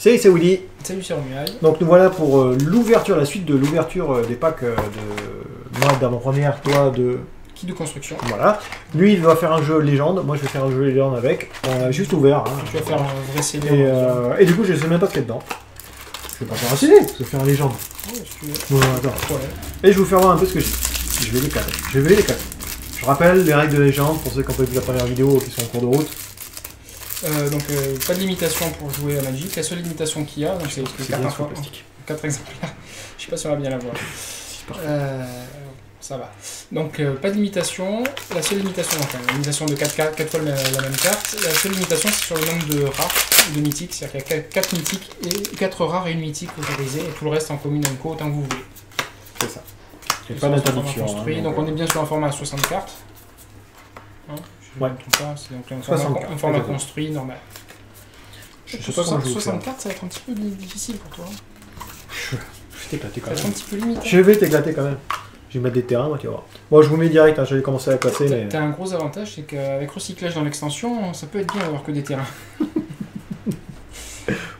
Salut, c'est Willy. Salut, c'est Romuald. Donc nous voilà pour l'ouverture, la suite de l'ouverture des packs de moi d'avant-première, toi de... Kit de construction. Voilà. Lui il va faire un jeu légende, moi je vais faire un jeu légende avec. On a juste ouvert. Hein, tu vas faire un vrai CD. Et du coup je sais même pas ce qu'il y a dedans. Je vais pas faire un CD, je vais faire un légende. Ouais, bon, attends. Ouais. Et je vais vous faire voir un peu ce que j'ai. Je vais les caler. Je vais les caler. Je rappelle les règles de légende pour ceux qui ont pas vu la première vidéo qui sont en cours de route. Pas de limitation pour jouer à Magic. La seule limitation qu'il y a, c'est 4 exemplaires. Je sais pas si on va bien la voir. Ça va. Donc pas de limitation. La seule limitation, enfin, la limitation de 4 fois la même carte. La seule limitation c'est sur le nombre de rares ou de mythiques. C'est-à-dire qu'il y a 4 mythiques et 4 rares et une mythique autorisée et tout le reste en commun en co autant que vous voulez. C'est ça. Il n'y a pas d'interdiction. Donc on est bien sur un format à 60 cartes. Hein, ouais. C'est donc un format construit normal. Je sais pas comment 60 cartes, ça va être un petit peu difficile pour toi. Je vais t'éclater quand même. Ça va être un petit peu limite. Je vais t'éclater quand même. Je vais mettre des terrains, moi, tu vas voir. Bon, je vous mets direct, hein, j'allais commencer à classer. Mais... T'as un gros avantage, c'est qu'avec recyclage dans l'extension, ça peut être bien d'avoir que des terrains.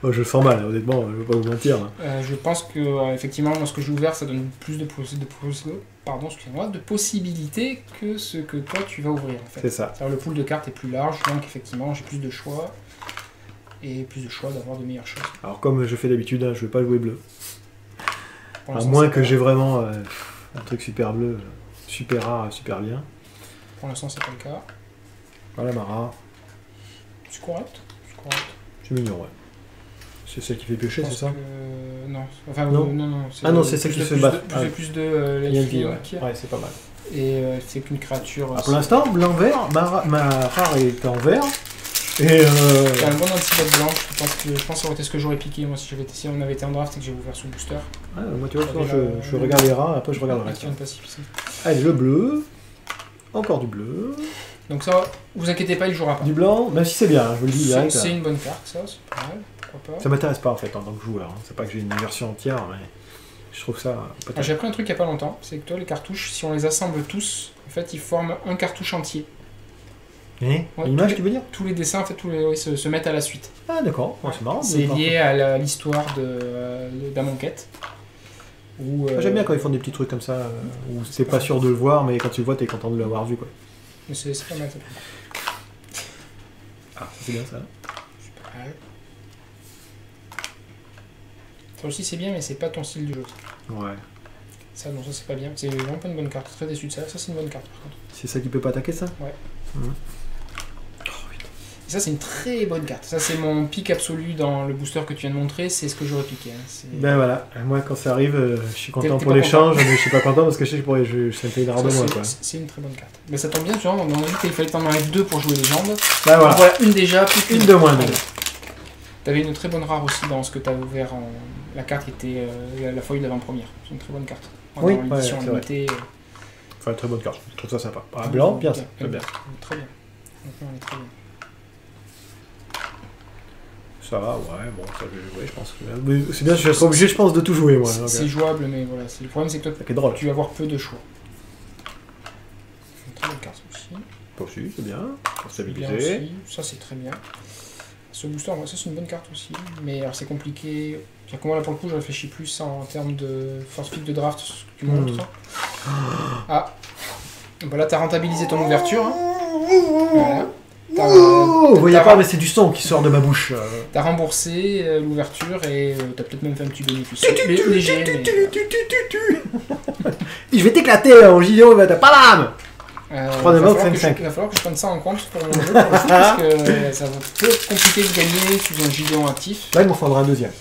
Moi, je le sens mal, honnêtement, je vais pas vous mentir. Je pense que, effectivement, moi, ce que j'ai ouvert, ça donne plus de possibilités que ce que toi, tu vas ouvrir, en fait. C'est ça. Le pool de cartes est plus large, donc, effectivement, j'ai plus de choix. Et plus de choix d'avoir de meilleures choses. Alors, comme je fais d'habitude, hein, je vais pas jouer bleu. À moins que j'ai vraiment un truc super bleu, super rare, super bien. Pour l'instant, c'est pas le cas. Voilà ma rare. C'est correct. C'est mignon, ouais. C'est celle qui fait piocher, c'est ça Non. Enfin, non. Non, c'est celle qui se bat. Plus de ouais, c'est pas mal. Et c'est qu'une créature. Pour l'instant, blanc-vert, ma rare est en vert. Et t'as un bon anti-botte blanche, je pense que ça aurait été ce que j'aurais piqué moi si on avait été en draft et que j'ai ouvert sous booster. Ah, moi tu vois, je regarde les rares, après je regarde le reste. Allez, le bleu. Encore du bleu. Donc ça, vous inquiétez pas, il jouera pas. Du blanc, même si c'est bien, je vous le dis direct. C'est une bonne carte, ça, c'est pas mal. Pourquoi pas. Ça m'intéresse pas en fait en tant que joueur. C'est pas que j'ai une version entière, mais je trouve ça. J'ai appris un truc il y a pas longtemps, c'est que toi les cartouches, si on les assemble tous, en fait ils forment un cartouche entier. L'image, tu veux dire? Tous les dessins en fait, se mettent à la suite. Ah d'accord, c'est marrant. C'est lié à l'histoire d'Amonkhet. J'aime bien quand ils font des petits trucs comme ça, où c'est pas sûr de le voir, mais quand tu le vois, t'es content de l'avoir vu, quoi. Mais c'est pas mal ça. Ah, c'est bien ça. C'est pas mal. Ça aussi c'est bien, mais c'est pas ton style de jeu. Ouais. Ça, non, ça c'est pas bien. C'est vraiment pas une bonne carte. Très déçu de ça. Ça c'est une bonne carte par contre. C'est ça qui peut pas attaquer ça? Ouais. Et ça c'est une très bonne carte. Ça c'est mon pic absolu dans le booster que tu viens de montrer, c'est ce que j'aurais piqué. Hein. Ben voilà, moi quand ça arrive, je suis content pour l'échange, mais je suis pas content parce que je sais que ça me fait une rare de moi. C'est une très bonne carte. Mais ça tombe bien, tu vois, on a dit qu'il fallait t'en enlever 2 pour jouer les jambes. Ben voilà. Voilà, une déjà, plus une de moins. T'avais une très bonne rare aussi dans ce que t'as ouvert en... La carte qui était la feuille d'avant-première. C'est une très bonne carte. Oui, dans l'édition limitée. Enfin, très bonne carte, je trouve ça sympa. Ah, blanc, bien ça. Très bien. Très bien. On est très bien. Ça va, ouais, bon, ça je vais jouer, je pense. C'est bien, je serai obligé, je pense, de tout jouer, moi. C'est jouable, mais voilà. Le problème, c'est que toi, tu vas avoir peu de choix. Une très bonne carte aussi. Aussi, c'est bien. Pour stabiliser. Ça, c'est très bien. Ce booster, ça, c'est une bonne carte aussi. Mais alors, c'est compliqué. C'est-à-dire que moi, là, pour le coup, je réfléchis plus en termes de force pick de draft, ce que tu montres. Ah. Bah là, t'as rentabilisé ton ouverture. Hein. Voilà. Vous voyez pas, mais c'est du son qui sort de ma bouche. T'as remboursé l'ouverture et t'as peut-être même fait un petit bénéfice. Léger, mais... Je vais t'éclater en Gideon, il va t'as pas l'âme. Il va falloir que je prenne ça en compte pour mon jeu, parce que ça va peut être compliqué de gagner sous un Gideon actif. Là, il m'en faudra un deuxième.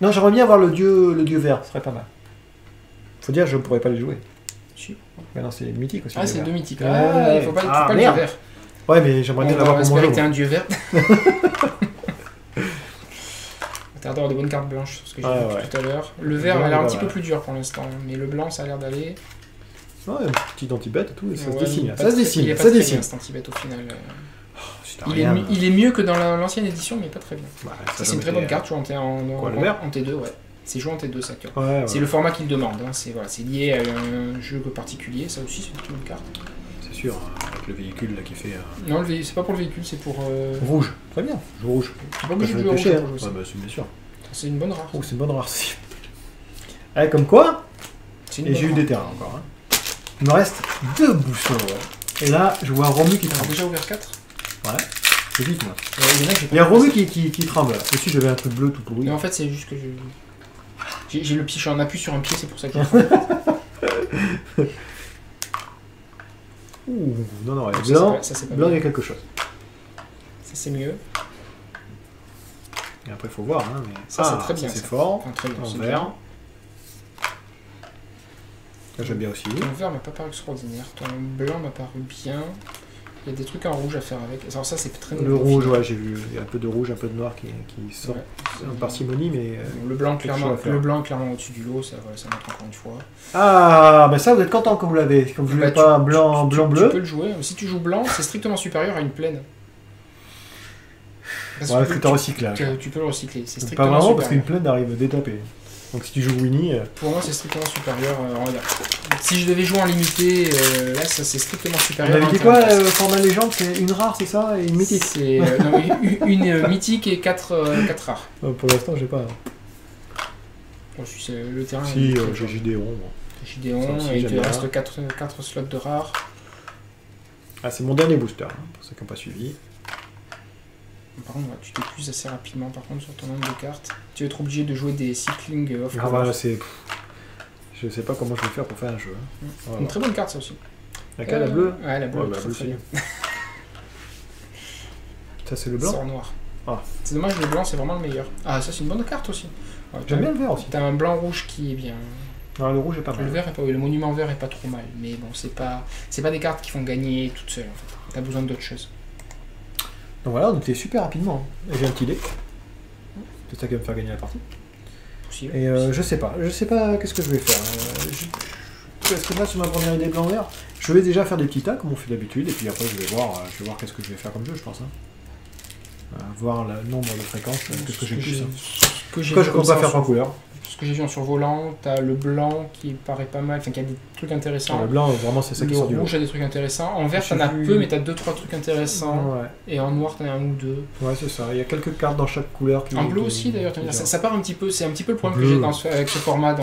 Non, j'aimerais bien avoir le dieu vert, ce serait pas mal. Faut dire, je ne pourrais pas les jouer. Mais non, c'est mythique aussi. Ah, c'est 2 mythiques. Ah, il faut pas le dieu vert. Ouais, mais j'aimerais bien l'avoir pour mon jeu. T'es un dieu vert. T'as d'avoir des bonnes cartes blanches, ce que j'ai vu tout à l'heure. Le vert a l'air un petit peu plus dur pour l'instant, mais le blanc, ça a l'air d'aller. Ouais, un petit anti-bet et tout, ça se dessine. Ça se dessine, ça se dessine. Cet anti-bet au final. Il est mieux que dans l'ancienne édition, mais pas très bien. C'est une très bonne carte, jouer en T2, ouais. C'est joué en T2, ça. C'est le format qu'il demande. C'est lié à un jeu particulier, ça aussi, c'est une très bonne carte. C'est sûr, avec le véhicule là qui fait. Non, c'est pas pour le véhicule, c'est pour. Rouge, très bien, je joue rouge. C'est pas obligé de jouer rouge. C'est bien sûr. C'est une bonne rare. Oh, c'est une bonne rare aussi. Allez, comme quoi. Et j'ai eu des terrains encore. Hein. Il me reste 2 boosters. Ouais. Et là, je vois un Romu qui tremble. On a déjà ouvert 4. Ouais, c'est vite moi. Il y a un Romu qui tremble. Aussi, j'avais un truc bleu tout pourri. Mais en fait, c'est juste que j'ai le pied, je suis en appui sur un pied, c'est pour ça que Ouh, non, blanc, il y a quelque chose. Ça, c'est mieux. Et après, il faut voir. Hein, mais... Ça, c'est très bien. C'est fort. Enfin, très bien. En vert. Là, j'aime bien aussi. Ton vert m'a pas paru extraordinaire. Ton blanc m'a paru bien. Il y a des trucs en rouge à faire avec. Alors ça, c'est très... Le rouge, ouais, j'ai vu. Il y a un peu de rouge, un peu de noir qui sort en parcimonie, mais... le blanc, clairement, est clairement au-dessus du lot, ça montre encore une fois. Ah, mais ça, vous êtes content quand vous l'avez. Quand vous ne voulez pas blanc-bleu. Tu peux le jouer. Si tu joues blanc, c'est strictement supérieur à une plaine. Ouais, faut un recyclage. Tu peux le recycler. C'est strictement pas vraiment, supérieur. parce qu'une plaine arrive détapée. Donc si tu joues Winnie... Pour moi, c'est strictement supérieur. Regarde. Si je devais jouer en limité, là, ça c'est strictement supérieur. On avait dit quoi, format légende, c'est une rare, c'est ça, et une mythique? C'est une mythique et 4 rares. Pour l'instant, j'ai pas. Bon, le terrain. Si, j'ai Gideon. Gideon, et il te reste 4 slots de rares. Ah, c'est mon dernier booster, hein, pour ceux qui n'ont pas suivi. Par contre, tu t'épuises assez rapidement par contre sur ton nombre de cartes. Tu vas être obligé de jouer des cycling off. Ah bah c'est... Je sais pas comment je vais faire pour faire un jeu. Hein. Voilà. Une très bonne carte ça aussi. Laquelle, la bleue? Ouais, la bleue, très bien. Ça c'est le blanc? C'est en noir. Ah. C'est dommage, le blanc c'est vraiment le meilleur. Ah, ça c'est une bonne carte aussi. Ouais, j'aime bien le vert aussi. T'as un blanc-rouge qui est bien. Non, le rouge est pas mal. Le vert est pas... Le monument vert est pas trop mal. Mais bon, c'est pas des cartes qui font gagner toutes seules en fait. T'as besoin d'autres choses. Donc voilà, on était super rapidement. J'ai un petit dé. C'est ça qui va me faire gagner la partie. Possible. Et je sais pas qu'est-ce que je vais faire. Est-ce que là, sur ma première idée blanc-vert, je vais déjà faire des petits tas comme on fait d'habitude, et puis après je vais voir qu'est-ce que je vais faire comme jeu, je pense. Hein. Voir le nombre de fréquences, qu'est-ce que j'ai plus. Pourquoi je compte pas faire par couleur? Ce que j'ai vu en survolant, t'as le blanc qui paraît pas mal, enfin qui a des trucs intéressants. Le blanc, vraiment, c'est ça qui sort du lot. Le rouge a des trucs intéressants. En vert, t'en as peu, mais t'as 2-3 trucs intéressants. Ouais. Et en noir, t'en as 1 ou 2. Ouais, c'est ça. Il y a quelques cartes dans chaque couleur. En bleu aussi, d'ailleurs. Ça part un petit peu. C'est un petit peu le problème que j'ai avec ce format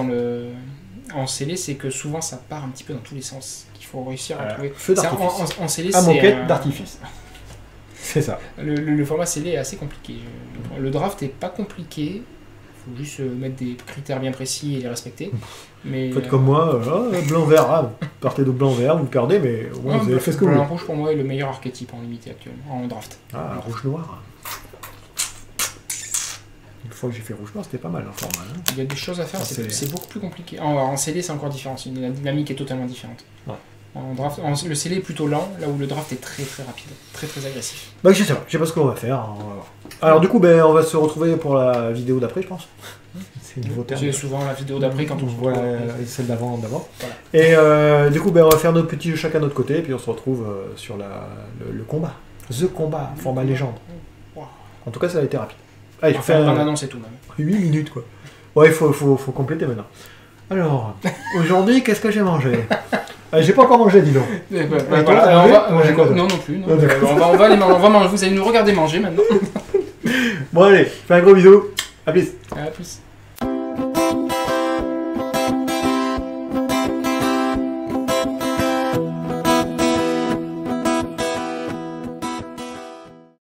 en scellé, c'est que souvent ça part un petit peu dans tous les sens. Qu'il faut réussir à trouver. Feu d'artifice. En scellé, c'est. À moquette d'artifice. C'est ça. Le format scellé est assez compliqué. Le draft est pas compliqué. Faut juste mettre des critères bien précis et les respecter. Mais faites comme moi, blanc-vert, partez de blanc-vert, vous perdez, mais au moins vous avez fait ce que vous voulez. Blanc-rouge pour moi est le meilleur archétype en limité actuellement, en draft. Ah, rouge-noir. Une fois que j'ai fait rouge-noir, c'était pas mal en format. Hein. Il y a des choses à faire, c'est beaucoup plus compliqué. En CD, c'est encore différent, la dynamique est totalement différente. Ouais. En draft, le CD est plutôt lent, là où le draft est très très rapide, très très agressif. Bah je sais pas ce qu'on va faire. Hein. Alors du coup, on va se retrouver pour la vidéo d'après, je pense. C'est une nouveau terme. C'est souvent la vidéo d'après quand on se voit celle d'avant. Voilà. Et du coup, on va faire nos petits jeux chacun de notre côté, et puis on se retrouve sur le combat. The Combat, format légende. Wow. En tout cas, ça a été rapide. Allez, faire une annonce et tout même. 8 minutes quoi. Ouais, il faut compléter maintenant. Alors, aujourd'hui, qu'est-ce que j'ai mangé? J'ai pas encore mangé, dis donc. Non plus. Non. On va aller manger. Vous allez nous regarder manger maintenant. Bon allez, fais un gros bisou. À plus. À plus.